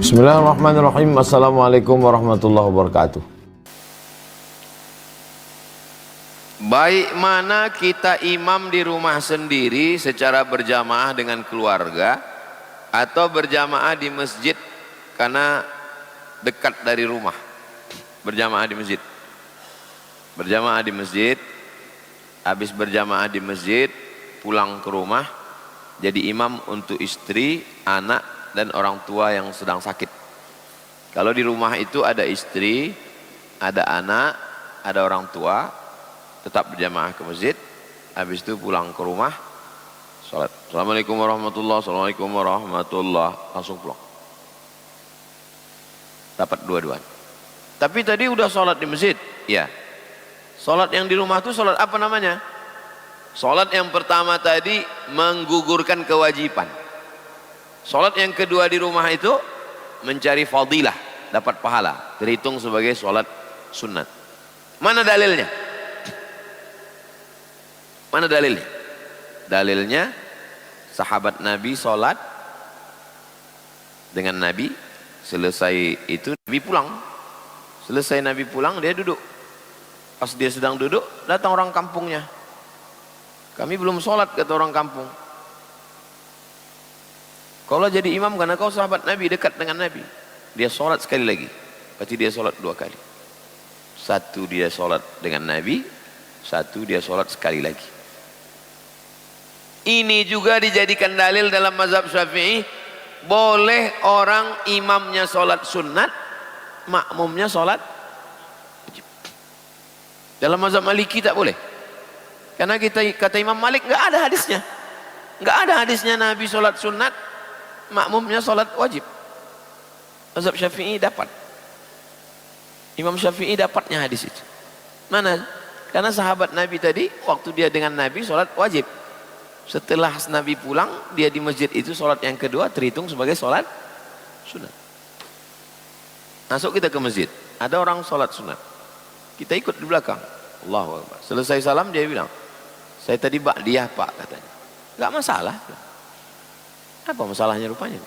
Bismillahirrahmanirrahim. Assalamualaikum warahmatullahi wabarakatuh. Baik mana kita imam di rumah sendiri secara berjamaah dengan keluarga atau berjamaah di masjid karena dekat dari rumah. Berjamaah di masjid. Berjamaah di masjid, habis berjamaah di masjid, pulang ke rumah jadi imam untuk istri, anak dan orang tua yang sedang sakit. Kalau di rumah itu ada istri, ada anak, ada orang tua, tetap berjamaah ke masjid, habis itu pulang ke rumah, sholat. Assalamualaikum warahmatullahi wabarakatuh, assalamualaikum warahmatullahi wabarakatuh, langsung pulang. Dapat dua-duaan. Tapi tadi udah sholat di masjid, ya. Sholat yang di rumah itu sholat apa namanya? Sholat yang pertama tadi menggugurkan kewajiban. Sholat yang kedua di rumah itu mencari fadilah, dapat pahala, terhitung sebagai sholat sunat. Mana dalilnya? Mana dalilnya? Dalilnya sahabat Nabi sholat dengan Nabi, selesai itu Nabi pulang. Selesai Nabi pulang, dia duduk. Pas dia sedang duduk, datang orang kampungnya. Kami belum sholat, kata orang kampung. Kalau jadi imam karena kau sahabat Nabi, dekat dengan Nabi, dia sholat sekali lagi. Berarti dia sholat dua kali. Satu dia sholat dengan Nabi, satu dia sholat sekali lagi. Ini juga dijadikan dalil dalam mazhab Syafi'i, boleh orang imamnya sholat sunat, makmumnya sholat wajib. Dalam mazhab Maliki tak boleh. Karena kata Imam Malik nggak ada hadisnya. Nggak ada hadisnya Nabi sholat sunat, makmumnya sholat wajib. Mazhab Syafi'i dapat. Imam Syafi'i dapatnya hadis itu. Mana? Karena sahabat Nabi tadi waktu dia dengan Nabi sholat wajib. Setelah Nabi pulang, dia di masjid itu sholat yang kedua terhitung sebagai sholat sunat. Masuk kita ke masjid, ada orang sholat sunat, kita ikut di belakang. Allahu Akbar. Selesai salam dia bilang, saya tadi ba'diyah pak, katanya. Nggak masalah. Apa masalahnya rupanya?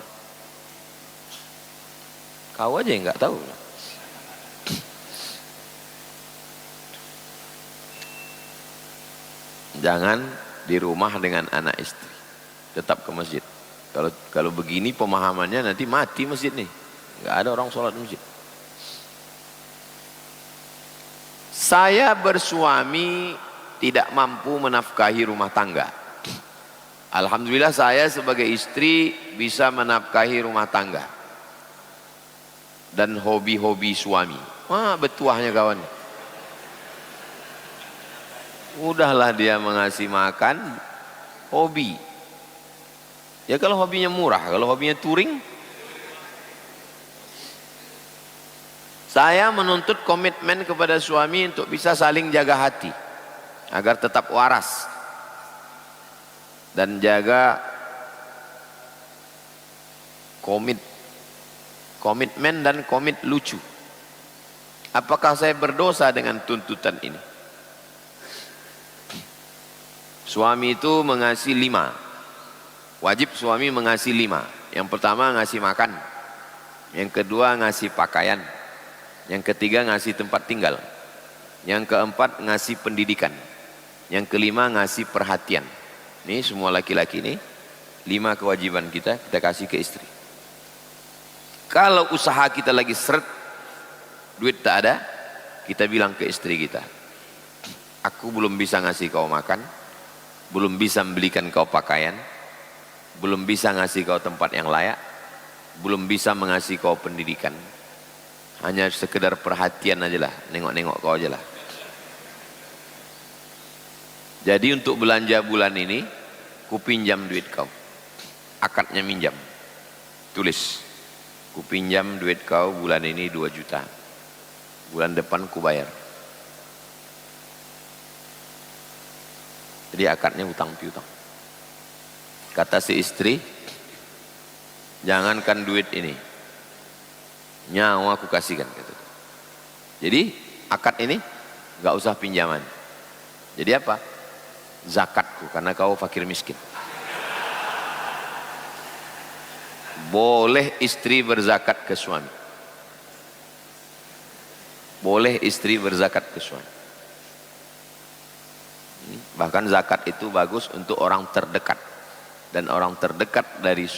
Kau aja yang nggak tahu. Jangan di rumah dengan anak istri, tetap ke masjid. Kalau begini pemahamannya nanti mati masjid nih, nggak ada orang sholat di masjid. Saya bersuami tidak mampu menafkahi rumah tangga. Alhamdulillah saya sebagai istri bisa menafkahi rumah tangga dan hobi-hobi suami. Wah, betuahnya kawan. Udahlah dia mengasih makan, hobi. Ya kalau hobinya murah, kalau hobinya touring. Saya menuntut komitmen kepada suami untuk bisa saling jaga hati agar tetap waras dan jaga komitmen dan komit lucu. Apakah saya berdosa dengan tuntutan ini? Suami itu mengasih 5. Wajib suami mengasih 5. Yang pertama ngasih makan, yang kedua ngasih pakaian, yang ketiga ngasih tempat tinggal, yang keempat ngasih pendidikan, yang kelima ngasih perhatian. Ini semua laki-laki ini 5 kewajiban kita kasih ke istri. Kalau usaha kita lagi seret, duit tak ada, kita bilang ke istri kita, aku belum bisa ngasih kau makan, belum bisa membelikan kau pakaian, belum bisa ngasih kau tempat yang layak, belum bisa mengasih kau pendidikan. Hanya sekedar perhatian aja lah, nengok-nengok kau aja lah. Jadi untuk belanja bulan ini, ku pinjam duit kau. Akadnya minjam. Tulis, ku pinjam duit kau bulan ini 2 juta. Bulan depan ku bayar. Jadi akadnya hutang piutang. Kata si istri, jangankan duit ini, nyawa aku kasihkan. Jadi akad ini gak usah pinjaman. Jadi apa? Zakatku, karena kau fakir miskin. boleh istri berzakat ke suami. Boleh istri berzakat ke suami. Bahkan zakat itu bagus untuk orang terdekat. Dan orang terdekat dari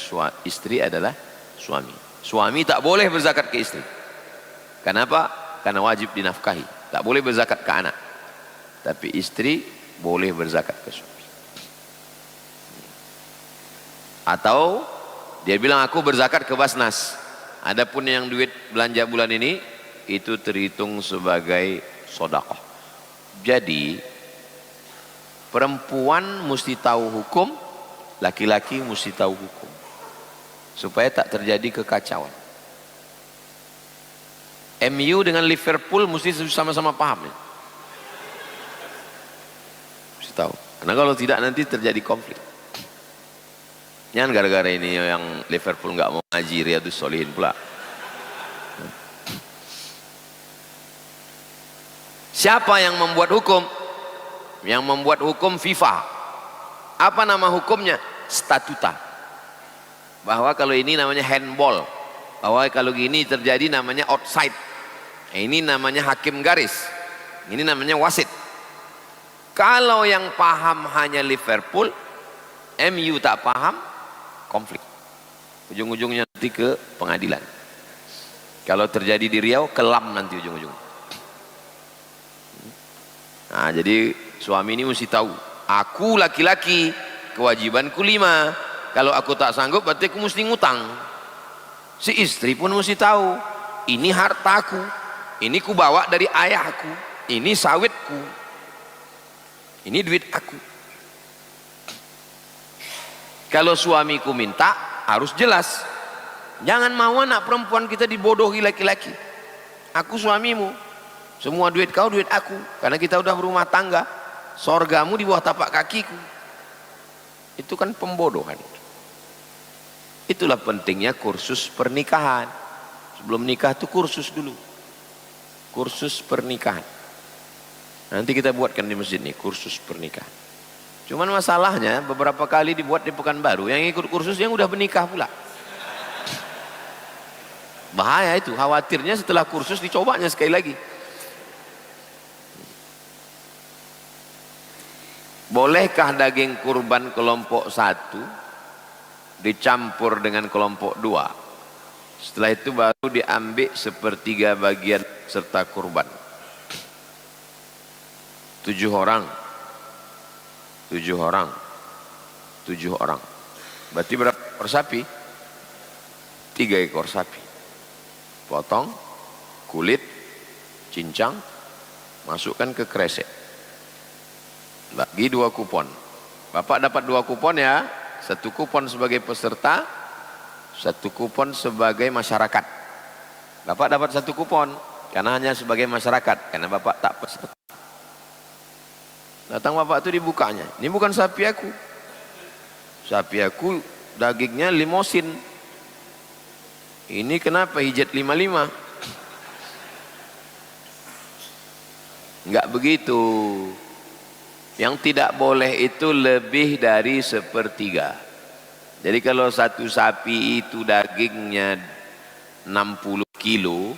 istri adalah suami. Suami tak boleh berzakat ke istri. Kenapa? Karena wajib dinafkahi. Tak boleh berzakat ke anak. Tapi istri boleh berzakat ke suami. Atau dia bilang aku berzakat ke Basnas. Adapun yang duit belanja bulan ini itu terhitung sebagai sedekah. Jadi perempuan mesti tahu hukum, laki-laki mesti tahu hukum, supaya tak terjadi kekacauan. MU dengan Liverpool mesti sama-sama paham ya. Mesti tahu. Karena kalau tidak nanti terjadi konflik. Jangan gara-gara ini yang Liverpool nggak mau ngaji Riyadhus Shalihin pula. Siapa yang membuat hukum? Yang membuat hukum FIFA. Apa nama hukumnya? Statuta. Bahwa kalau ini namanya handball, bahwa kalau gini terjadi namanya outside, ini namanya hakim garis, ini namanya wasit. Kalau yang paham hanya Liverpool, MU tak paham, konflik. Ujung-ujungnya nanti ke pengadilan. Kalau terjadi di Riau, kelam nanti ujung-ujungnya. Nah, jadi suami ini mesti tahu, aku laki-laki, kewajibanku 5. Kalau aku tak sanggup, berarti aku mesti ngutang. Si istri pun mesti tahu, ini hartaku, ini ku bawa dari ayahku, ini sawitku, ini duit aku. Kalau suamiku minta, harus jelas. Jangan mau anak perempuan kita dibodohi laki-laki. Aku suamimu, semua duit kau, duit aku. Karena kita udah berumah tangga, sorgamu di bawah tapak kakiku. Itu kan pembodohan. Itulah pentingnya kursus pernikahan. Sebelum nikah itu kursus dulu. Kursus pernikahan. Nanti kita buatkan di masjid nih, kursus pernikahan. Cuman masalahnya beberapa kali dibuat di Pekanbaru, yang ikut kursus yang udah menikah pula. Bahaya itu, khawatirnya setelah kursus dicobanya sekali lagi. Bolehkah daging kurban kelompok 1 dicampur dengan kelompok 2? Setelah itu baru diambil 1/3 bagian serta kurban. 7 orang. 7 orang. 7 orang. Berarti berapa ekor sapi? 3 ekor sapi. Potong, kulit, cincang, masukkan ke kresek. Bagi 2 kupon. Bapak dapat 2 kupon ya. 1 kupon sebagai peserta, 1 kupon sebagai masyarakat. Bapak dapat 1 kupon karena hanya sebagai masyarakat, karena bapak tak peserta. Datang bapak itu dibukanya, ini bukan sapi aku. Sapi aku dagingnya limosin. Ini kenapa hijat 55? Enggak begitu. Yang tidak boleh itu lebih dari 1/3. Jadi kalau satu sapi itu dagingnya 60 kilo,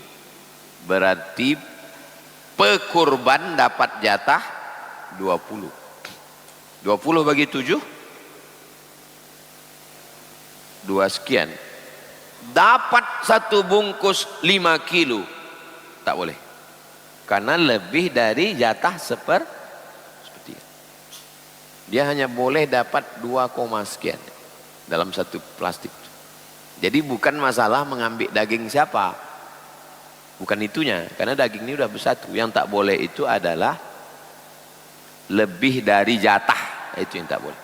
berarti pekurban dapat jatah 20. 20 bagi 7, 2 sekian. Dapat 1 bungkus 5 kilo. Tak boleh. Karena lebih dari jatah 1/3. Dia hanya boleh dapat 2, sekian dalam 1 plastik. Jadi bukan masalah mengambil daging siapa, bukan itunya, karena daging ini udah bersatu. Yang tak boleh itu adalah lebih dari jatah, itu yang tak boleh.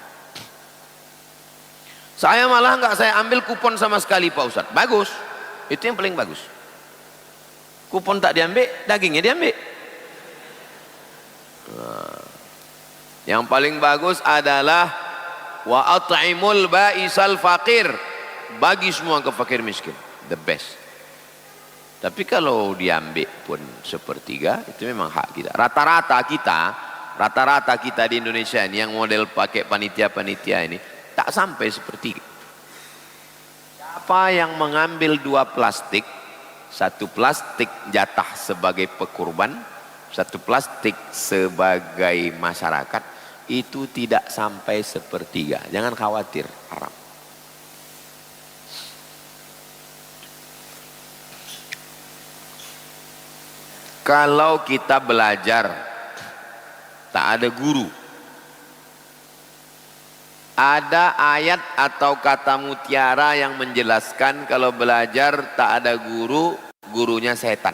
Saya malah nggak saya ambil kupon sama sekali Pak Ustadz. Bagus, itu yang paling bagus. Kupon tak diambil, dagingnya diambil. Yang paling bagus adalah wa at'imul ba'isal faqir, bagi semua ke fakir miskin, the best. Tapi kalau diambil pun 1/3, itu memang hak kita. Rata-rata kita di Indonesia ini yang model pakai panitia-panitia ini tak sampai 1/3. Siapa yang mengambil 2 plastik, 1 plastik jatah sebagai pekurban, 1 plastik sebagai masyarakat, itu tidak sampai 1/3. Jangan khawatir, haram. Kalau kita belajar, tak ada guru, ada ayat atau kata mutiara yang menjelaskan kalau belajar tak ada guru, gurunya setan.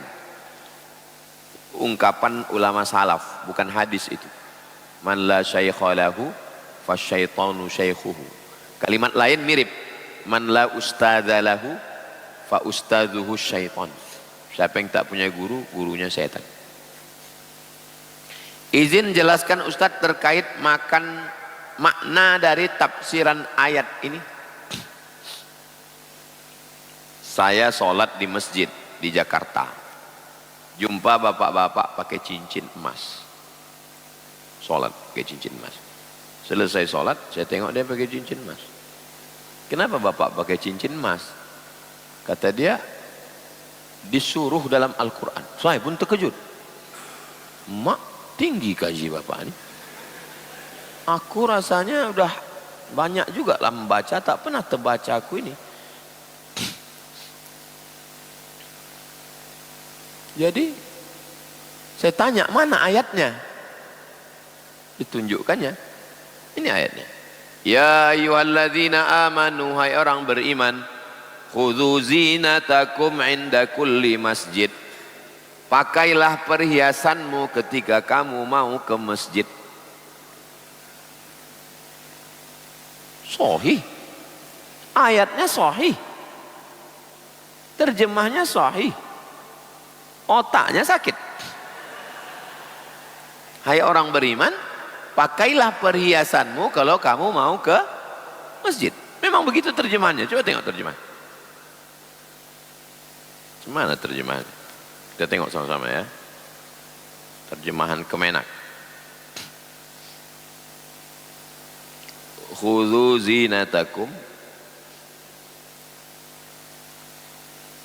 Ungkapan ulama salaf, bukan hadis itu. Man la syaikha lahu fasyaitanu syaikhuhu. Kalimat lain mirip. Man la ustadza lahu fa ustadzuhu syaitan. Siapa yang tak punya guru, gurunya setan. Izin jelaskan Ustadz terkait makna dari tafsiran ayat ini. Saya sholat di masjid di Jakarta, jumpa bapak-bapak pakai cincin emas, sholat pakai cincin emas. Selesai sholat, saya tengok dia pakai cincin emas. Kenapa bapak pakai cincin emas? Kata dia, disuruh dalam Al-Quran. Saya pun terkejut. Mak, tinggi kaji bapak ini. Aku rasanya udah banyak juga lah membaca, tak pernah terbaca aku ini. Jadi saya tanya, mana ayatnya? Ditunjukkannya. Ini ayatnya. Ya ayyuhalladzina amanu, hai orang beriman, khudzu zinatakum inda kulli masjid. Pakailah perhiasanmu ketika kamu mau ke masjid. Sahih. Ayatnya sahih. Terjemahnya sahih. Otaknya sakit. Hai orang beriman, pakailah perhiasanmu kalau kamu mau ke masjid. Memang begitu terjemahannya. Coba tengok terjemahan. Mana terjemahan? Kita tengok sama-sama ya. Terjemahan Kemenak. Khudzu zinatakum.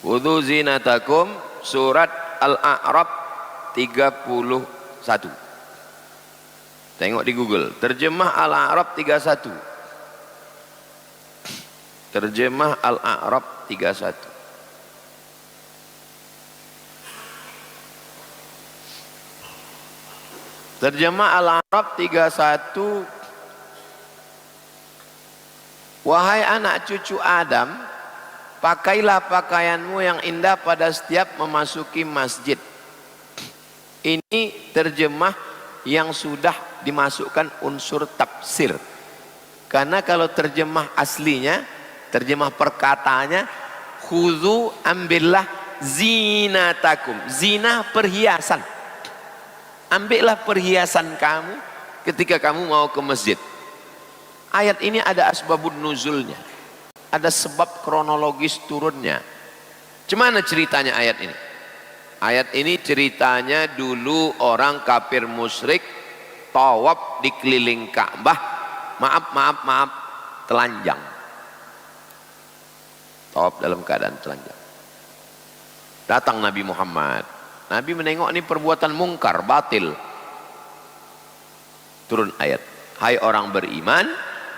Khudzu zinatakum, surat Al-A'raf 31. Tengok di Google, terjemah Al-A'raf 31. Terjemah Al-A'raf 31. Terjemah Al-A'raf 31. Wahai anak cucu Adam, pakailah pakaianmu yang indah pada setiap memasuki masjid. Ini terjemah yang sudah dimasukkan unsur tafsir. Karena kalau terjemah aslinya, terjemah perkataannya, khudzu, ambillah zinatakum. Zina perhiasan. Ambillah perhiasan kamu ketika kamu mau ke masjid. Ayat ini ada asbabun nuzulnya, ada sebab kronologis turunnya. Gimana ceritanya ayat ini? Ayat ini ceritanya dulu orang kafir musyrik tawaf di keliling Ka'bah, maaf, telanjang. Tawaf dalam keadaan telanjang. Datang Nabi Muhammad. Nabi menengok ini perbuatan mungkar, batil. Turun ayat. Hai orang beriman,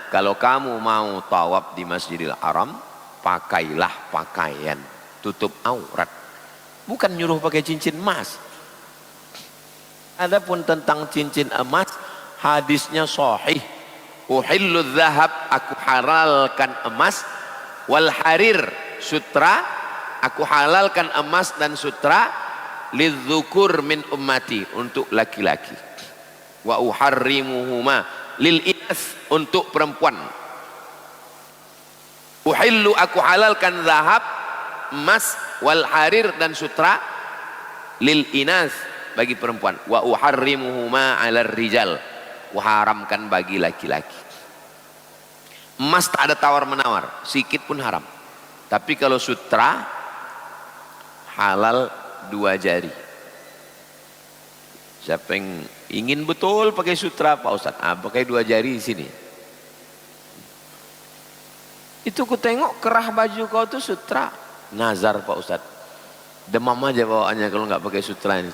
kalau kamu mau tawaf di Masjidil Haram, pakailah pakaian tutup aurat. Bukan nyuruh pakai cincin emas. Adapun tentang cincin emas, hadisnya sahih. Uhillu dzahab, aku halalkan emas, wal harir, sutra, aku halalkan emas dan sutra, lidzukur min ummati, untuk laki-laki. Wa uharrimuhuma lil inas, untuk perempuan. Uhillu, aku halalkan zahab, emas, wal harir dan sutra, lil inas, bagi perempuan. Wa uharrimuhuma 'alal rijal, haramkan bagi laki-laki. Emas tak ada tawar menawar, sikit pun haram. Tapi kalau sutra halal 2 jari. Siapa yang ingin betul pakai sutra Pak Ustaz? Pakai 2 jari di sini. Itu ku tengok kerah baju kau tuh sutra. Nazar Pak Ustadz. Demam aja bawaannya kalau nggak pakai sutra ini.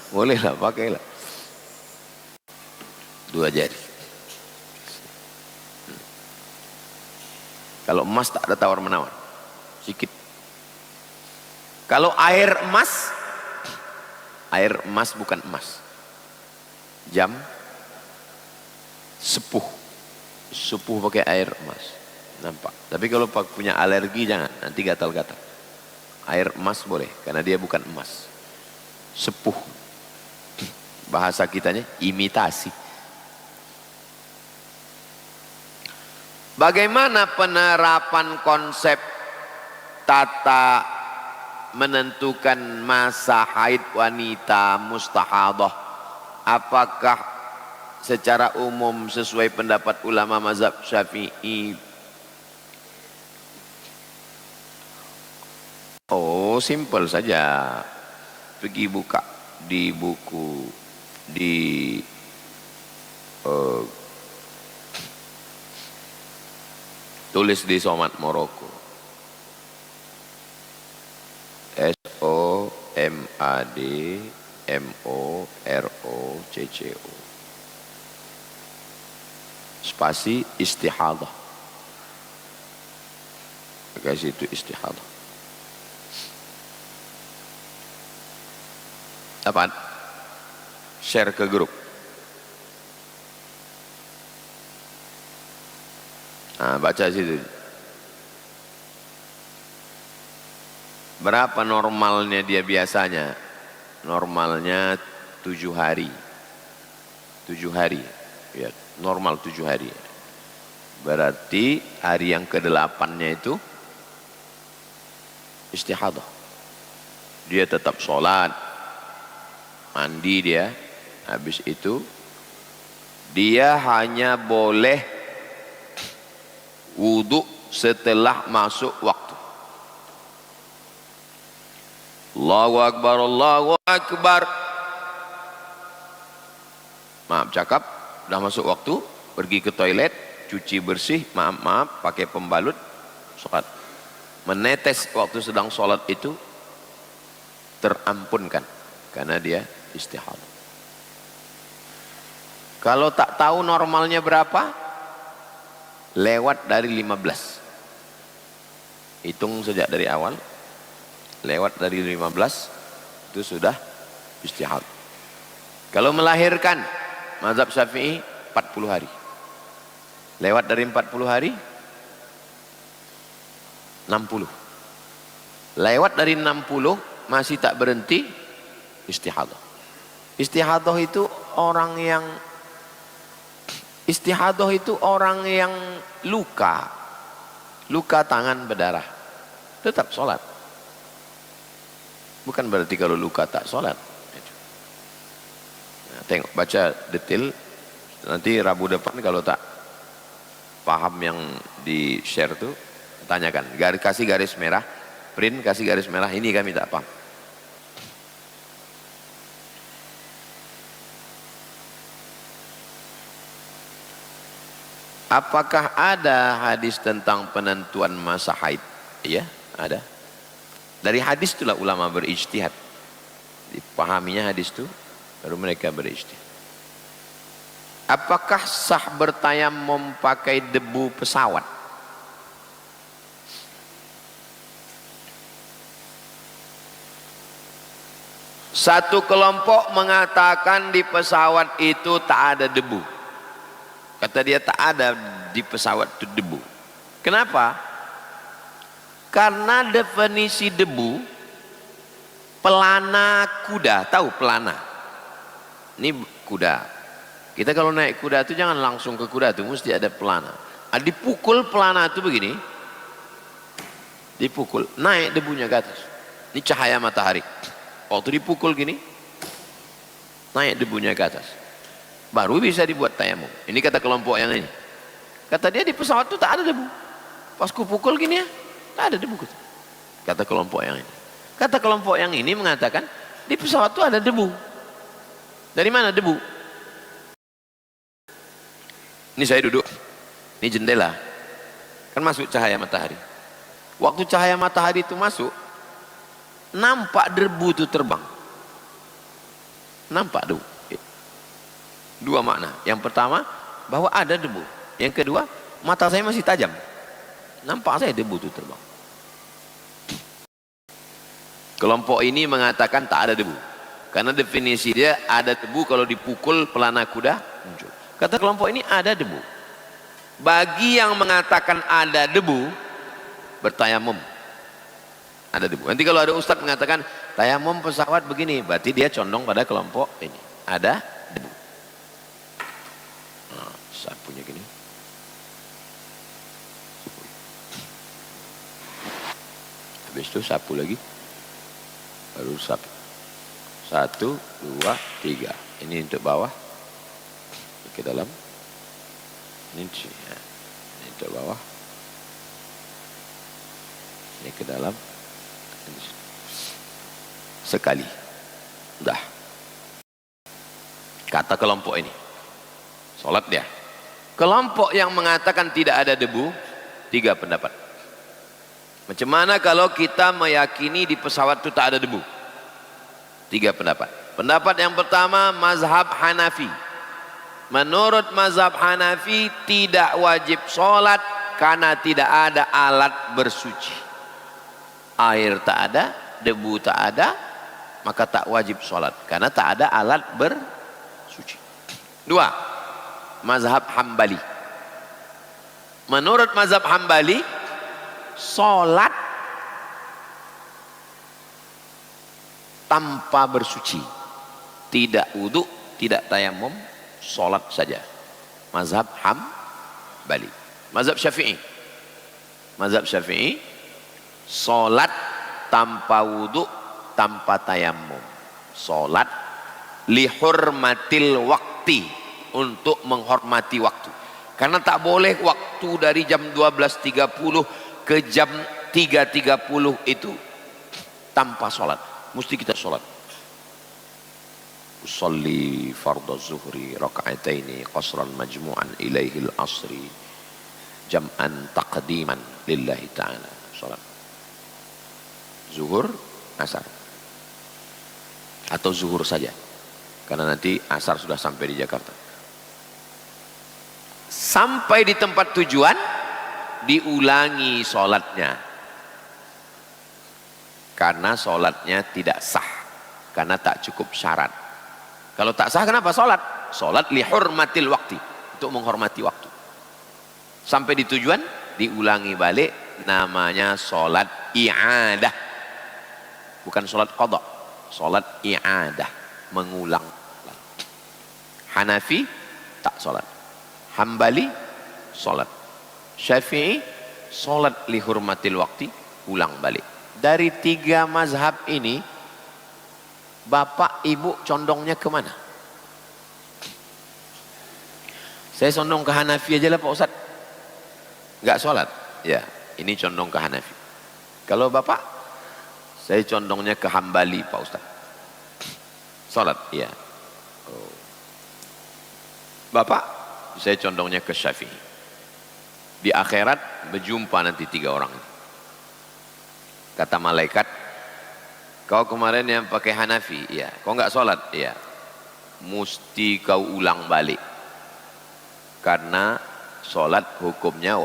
Boleh lah, pakai lah. 2 jari. Kalau emas tak ada tawar menawar, sedikit. Kalau air emas bukan emas. Jam sepuh pakai air emas, nampak. Tapi kalau punya alergi jangan, nanti gatal-gatal. Air emas boleh, karena dia bukan emas. Sepuh, bahasa kitanya imitasi. Bagaimana penerapan konsep tata menentukan masa haid wanita mustahadah? Apakah secara umum sesuai pendapat ulama mazhab Syafi'i? Oh, simpel saja. Pergi buka di buku tulis di Somad Moroko. SOMAD MOROCCO. Spasi istihadah. Kasih itu istihadah. Apaan? Share ke grup. Nah, baca situ. Berapa normalnya dia biasanya? Normalnya 7 hari. 7 hari. Ya, normal 7 hari. Berarti hari yang ke-8-nya itu istihadah. Dia tetap sholat, mandi dia. Habis itu dia hanya boleh wudhu setelah masuk waktu. Allahu Akbar, Allahu Akbar. Maaf cakap, udah masuk waktu, pergi ke toilet, cuci bersih, maaf, pakai pembalut, sholat. Menetes waktu sedang sholat itu terampunkan, karena dia istihadah. Kalau tak tahu normalnya berapa, lewat dari 15. Hitung sejak dari awal, lewat dari 15 itu sudah istihadah. Kalau melahirkan, mazhab Syafi'i 40 hari. Lewat dari 40 hari 60. Lewat dari 60 masih tak berhenti istihadah. Istihadah itu orang yang luka tangan berdarah, tetap sholat. Bukan berarti kalau luka tak sholat. Nah, tengok, baca detail. Nanti Rabu depan kalau tak paham yang di share tuh, tanyakan. Kasih garis merah, print, kasih garis merah, ini kami tak paham. Apakah ada hadis tentang penentuan masa haid? Iya, ada. Dari hadis itulah ulama berijtihad. Dipahaminya hadis itu, baru mereka berijtihad. Apakah sah bertayamum pakai debu pesawat? Satu kelompok mengatakan di pesawat itu tak ada debu. Kata dia tak ada di pesawat itu debu. Kenapa? Karena definisi debu, pelana kuda, tahu pelana? Ini kuda. Kita kalau naik kuda itu jangan langsung ke kuda itu, mesti ada pelana. Dipukul pelana itu begini, dipukul, naik debunya ke atas. Ini cahaya matahari. Waktu dipukul gini, naik debunya ke atas. Baru bisa dibuat tayamum. Ini kata kelompok yang ini. Kata dia di pesawat itu tak ada debu. Pas kupukul gini ya, tak ada debu. Kata kelompok yang ini. Kata kelompok yang ini mengatakan di pesawat itu ada debu. Dari mana debu? Ini saya duduk. Ini jendela. kan masuk cahaya matahari. Waktu cahaya matahari itu masuk, nampak debu itu terbang. Nampak debu. Dua makna. Yang pertama, bahwa ada debu. Yang kedua, mata saya masih tajam. Nampak saya debu itu terbang. Kelompok ini mengatakan tak ada debu. Karena definisi dia ada debu kalau dipukul pelana kuda muncul. Kata kelompok ini ada debu. Bagi yang mengatakan ada debu, bertayamum. Ada debu. Nanti kalau ada ustadz mengatakan tayamum pesawat begini, berarti dia condong pada kelompok ini. Ada debu. Nah, sapunya gini. Habis itu sapu lagi. Baru sapu. 1, 2, 3. Ini untuk bawah. Ini ke dalam. Ini untuk bawah. Ini ke dalam. Sekali. Udah. Kata kelompok ini. Sholat dia. Kelompok yang mengatakan tidak ada debu, 3 pendapat. Macam mana kalau kita meyakini di pesawat itu tak ada debu? 3 pendapat. Pendapat yang pertama, mazhab Hanafi. Menurut mazhab Hanafi tidak wajib sholat karena tidak ada alat bersuci. Air tak ada, debu tak ada, maka tak wajib sholat karena tak ada alat bersuci. 2, mazhab Hambali. Menurut mazhab Hambali, sholat tanpa bersuci, tidak wudhu, tidak tayamum, sholat saja. Mazhab Hambali. Mazhab Syafi'i, mazhab Syafi'i, sholat tanpa wudhu, tanpa tayamum, sholat lihurmatil wakti, untuk menghormati waktu. Karena tak boleh waktu dari jam 12.30 ke jam 3.30 itu tanpa sholat. Mesti kita sholat. Usalli fardhu zuhri raka'ataini qasran majmu'an ilaihil asri jam'an taqdiman lillahi ta'ala. Sholat zuhur, asar, atau zuhur saja karena nanti asar sudah sampai di Jakarta. Sampai di tempat tujuan diulangi sholatnya, karena sholatnya tidak sah, karena tak cukup syarat. Kalau tak sah kenapa sholat? Sholat lihurmatil waktu, untuk menghormati waktu. Sampai di tujuan diulangi balik, namanya sholat i'adah, bukan sholat qadha. Sholat i'adah, mengulang. Hanafi tak sholat, Hambali sholat, Syafi'i sholat lihurmatil waktu, ulang balik. Dari 3 mazhab ini, bapak ibu condongnya kemana? Saya condong ke Hanafi aja lah Pak Ustadz. Nggak sholat? Ya, ini condong ke Hanafi. Kalau bapak, saya condongnya ke Hambali Pak Ustadz. Sholat? Ya. Oh. Bapak, saya condongnya ke Syafi'i. Di akhirat berjumpa nanti 3 orang. Kata malaikat, kau kemarin yang pakai Hanafi, ya. Kau nggak sholat, ya. Mesti kau ulang balik, karena sholat hukumnya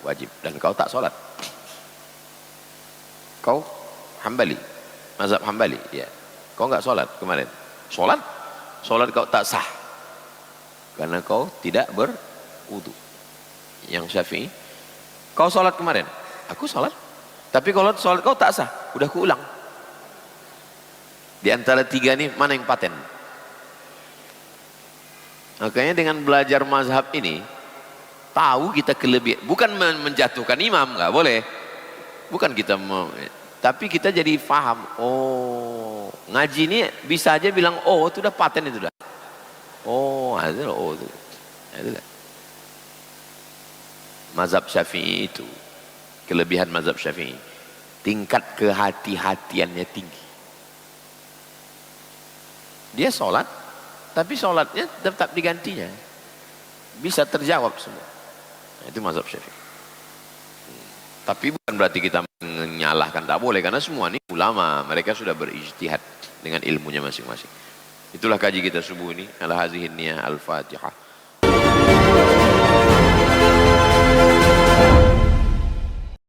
wajib dan kau tak sholat. Kau Hambali, mazhab Hambali, ya. Kau nggak sholat kemarin. Sholat kau tak sah karena kau tidak berwudu. Yang Syafi'i, kau sholat kemarin, aku sholat. Tapi kalau sholat kau tak sah, udah kuulang. Di antara 3 ini mana yang paten? Makanya dengan belajar mazhab ini, tahu kita kelebihan. Bukan menjatuhkan imam, nggak boleh. Bukan kita tapi kita jadi paham. Oh, ngaji ini bisa aja bilang, oh itu udah paten itu dah. Oh, itu oh itu. Itu dah. Mazhab Syafi'i itu. Kelebihan mazhab Syafi'i, tingkat kehati-hatiannya tinggi. Dia sholat, tapi sholatnya tetap digantinya, bisa terjawab semua. Nah, itu mazhab Syafi'i. Tapi bukan berarti kita menyalahkan, tak boleh, karena semua ini ulama, mereka sudah berijtihad dengan ilmunya masing-masing. Itulah kaji kita subuh ini. Al-Fatihah.